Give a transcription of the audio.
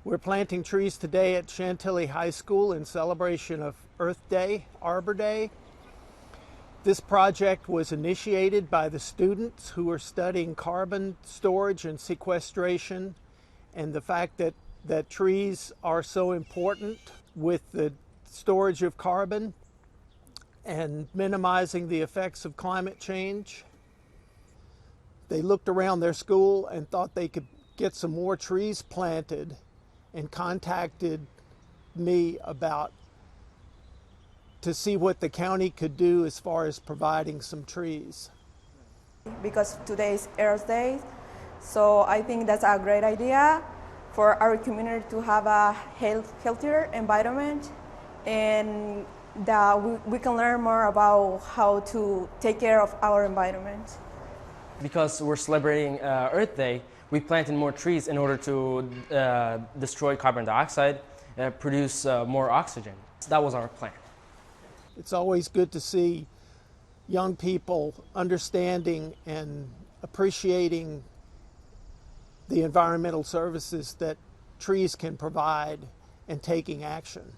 We're planting trees today at Chantilly High School in celebration of Earth Day, Arbor Day. This project was initiated by the students who are studying carbon storage and sequestration, and the fact that trees are so important with the storage of carbon and minimizing the effects of climate change. They looked around their school and thought they could get some more trees planted and contacted me to see what the county could do as far as providing some trees. Because today is Earth Day, so I think that's a great idea for our community to have a healthier environment, and that we can learn more about how to take care of our environment. Because we're celebrating Earth Day, we planted more trees in order to destroy carbon dioxide, produce more oxygen. So that was our plan. It's always good to see young people understanding and appreciating the environmental services that trees can provide and taking action.